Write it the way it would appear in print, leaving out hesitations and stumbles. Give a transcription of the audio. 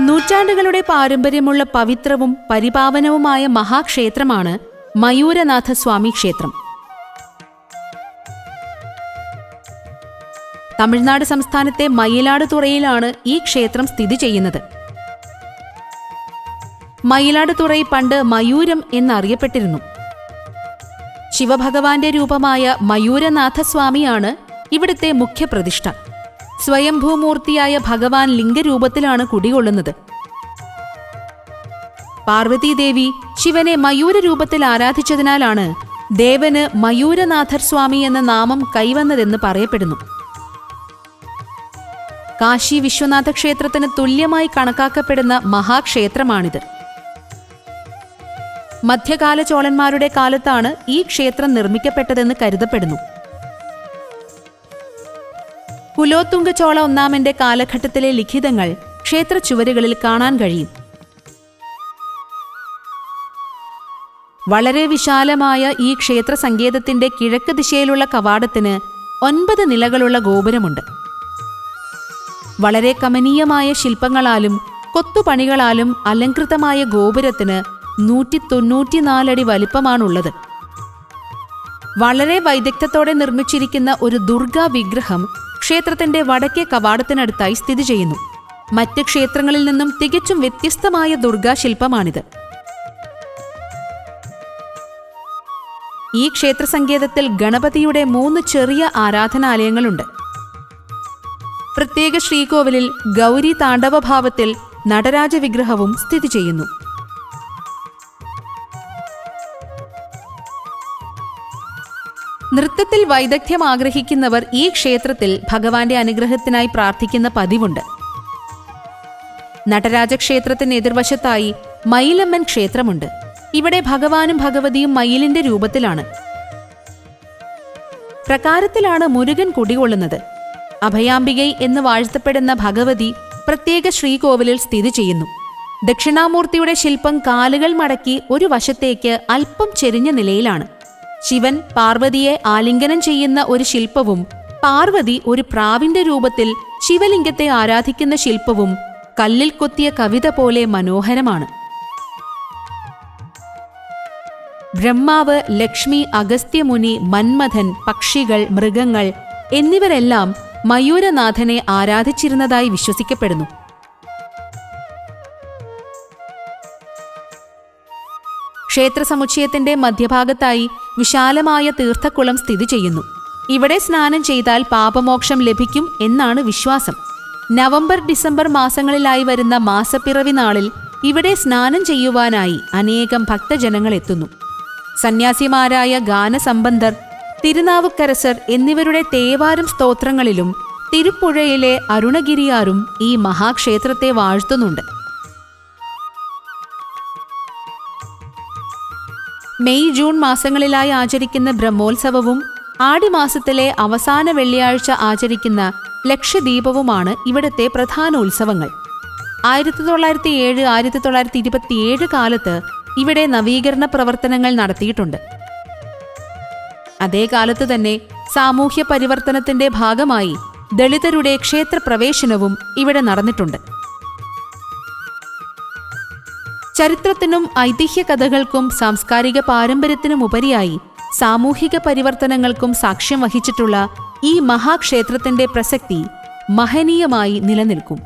നൂറ്റാണ്ടുകളുടെ പാരമ്പര്യമുള്ള പവിത്രവും പരിപാവനവുമായ മഹാക്ഷേത്രമാണ് മയൂരനാഥസ്വാമി ക്ഷേത്രം. തമിഴ്നാട് സംസ്ഥാനത്തെ മയിലാടുതുറയിലാണ് ഈ ക്ഷേത്രം സ്ഥിതി ചെയ്യുന്നത്. മയിലാടുതുറൈ പണ്ട് മയൂരം എന്നറിയപ്പെട്ടിരുന്നു. ശിവഭഗവാന്റെ രൂപമായ മയൂരനാഥസ്വാമിയാണ് ഇവിടുത്തെ മുഖ്യപ്രതിഷ്ഠ. സ്വയംഭൂമൂർത്തിയായ ഭഗവാൻ ലിംഗരൂപത്തിലാണ് കുടികൊള്ളുന്നത്. പാർവതീദേവി ശിവനെ മയൂര രൂപത്തിൽ ആരാധിച്ചതിനാലാണ് ദേവന് മയൂരനാഥസ്വാമി എന്ന നാമം കൈവന്നതെന്ന് പറയപ്പെടുന്നു. കാശി വിശ്വനാഥ ക്ഷേത്രത്തിന് തുല്യമായി കണക്കാക്കപ്പെടുന്ന മഹാക്ഷേത്രമാണിത്. മധ്യകാല ചോളന്മാരുടെ കാലത്താണ് ഈ ക്ഷേത്രം നിർമ്മിക്കപ്പെട്ടതെന്ന് കരുതപ്പെടുന്നു. കുലോത്തുംഗ ചോള ഒന്നാമന്റെ കാലഘട്ടത്തിലെ ലിഖിതങ്ങൾ ക്ഷേത്ര ചുവരുകളിൽ കാണാൻ കഴിയും. വളരെ വിശാലമായ ഈ ക്ഷേത്ര സങ്കേതത്തിന്റെ കിഴക്ക് ദിശയിലുള്ള കവാടത്തിന് 9 നിലകളുള്ള ഗോപുരമുണ്ട്. വളരെ കമനീയമായ ശില്പങ്ങളാലും കൊത്തുപണികളാലും അലങ്കൃതമായ ഗോപുരത്തിന് 194 അടി വലിപ്പമാണുള്ളത്. വളരെ വൈദഗ്ധ്യത്തോടെ നിർമ്മിച്ചിരിക്കുന്ന ഒരു ദുർഗാ വിഗ്രഹം ക്ഷേത്രത്തിന്റെ വടക്കേ കവാടത്തിനടുത്തായി സ്ഥിതി ചെയ്യുന്നു. മറ്റ് ക്ഷേത്രങ്ങളിൽ നിന്നും തികച്ചും വ്യത്യസ്തമായ ദുർഗാശില്പമാണിത്. ഈ ക്ഷേത്രസങ്കേതത്തിൽ ഗണപതിയുടെ 3 ചെറിയ ആരാധനാലയങ്ങളുണ്ട്. പ്രത്യേക ശ്രീകോവിലിൽ ഗൗരി താണ്ഡവഭാവത്തിൽ നടരാജ വിഗ്രഹവും സ്ഥിതി ചെയ്യുന്നു. നൃത്തത്തിൽ വൈദഗ്ധ്യം ആഗ്രഹിക്കുന്നവർ ഈ ക്ഷേത്രത്തിൽ ഭഗവാന്റെ അനുഗ്രഹത്തിനായി പ്രാർത്ഥിക്കുന്ന പതിവുണ്ട്. നടരാജക്ഷേത്രത്തിന് എതിർവശത്തായി മയിലമ്മൻ ക്ഷേത്രമുണ്ട്. ഇവിടെ ഭഗവാനും ഭഗവതിയും മയിലിന്റെ രൂപത്തിലാണ്. പ്രകാരത്തിലാണ് മുരുകൻ കുടികൊള്ളുന്നത്. അഭയാംബികൈ എന്ന് വാഴ്ത്തപ്പെടുന്ന ഭഗവതി പ്രത്യേക ശ്രീകോവിലിൽ സ്ഥിതി ചെയ്യുന്നു. ദക്ഷിണാമൂർത്തിയുടെ ശില്പം കാലുകൾ മടക്കി ഒരു വശത്തേക്ക് അല്പം ചെരിഞ്ഞ നിലയിലാണ്. ശിവൻ പാർവതിയെ ആലിംഗനം ചെയ്യുന്ന ഒരു ശില്പവും പാർവതി ഒരു പ്രാവിന്റെ രൂപത്തിൽ ശിവലിംഗത്തെ ആരാധിക്കുന്ന ശില്പവും കല്ലിൽ കൊത്തിയ കവിത പോലെ മനോഹരമാണ്. ബ്രഹ്മാവ്, ലക്ഷ്മി, അഗസ്ത്യമുനി, മന്മഥൻ, പക്ഷികൾ, മൃഗങ്ങൾ എന്നിവരെല്ലാം മയൂരനാഥനെ ആരാധിച്ചിരുന്നതായി വിശ്വസിക്കപ്പെടുന്നു. ക്ഷേത്രസമുച്ചയത്തിന്റെ മധ്യഭാഗത്തായി വിശാലമായ തീർത്ഥക്കുളം സ്ഥിതി ചെയ്യുന്നു. ഇവിടെ സ്നാനം ചെയ്താൽ പാപമോക്ഷം ലഭിക്കും എന്നാണ് വിശ്വാസം. നവംബർ, ഡിസംബർ മാസങ്ങളിലായി വരുന്ന മാസപ്പിറവി നാളിൽ ഇവിടെ സ്നാനം ചെയ്യുവാനായി അനേകം ഭക്തജനങ്ങൾ എത്തുന്നു. സന്യാസിമാരായ ഗാനസമ്പന്നർ, തിരുനാവുക്കരസർ എന്നിവരുടെ തേവാരം സ്തോത്രങ്ങളിലും തിരുപ്പുഴയിലെ അരുണഗിരിയാരും ഈ മഹാക്ഷേത്രത്തെ വാഴ്ത്തുന്നുണ്ട്. മെയ്, ജൂൺ മാസങ്ങളിലായി ആചരിക്കുന്ന ബ്രഹ്മോത്സവവും ആടിമാസത്തിലെ അവസാന വെള്ളിയാഴ്ച ആചരിക്കുന്ന ലക്ഷദീപവുമാണ് ഇവിടുത്തെ പ്രധാന ഉത്സവങ്ങൾ. 1907, 1927 കാലത്ത് ഇവിടെ നവീകരണ പ്രവർത്തനങ്ങൾ നടത്തിയിട്ടുണ്ട്. അതേ കാലത്ത് തന്നെ സാമൂഹ്യ പരിവർത്തനത്തിന്റെ ഭാഗമായി ദളിതരുടെ ക്ഷേത്രപ്രവേശനവും ഇവിടെ നടന്നിട്ടുണ്ട്. ചരിത്രത്തിനും ഐതിഹ്യ കഥകൾക്കും സാംസ്കാരിക പാരമ്പര്യത്തിനുമുപരിയായി സാമൂഹിക പരിവർത്തനങ്ങൾക്കും സാക്ഷ്യം വഹിച്ചിട്ടുള്ള ഈ മഹാക്ഷേത്രത്തിന്റെ പ്രസക്തി മഹനീയമായി നിലനിൽക്കും.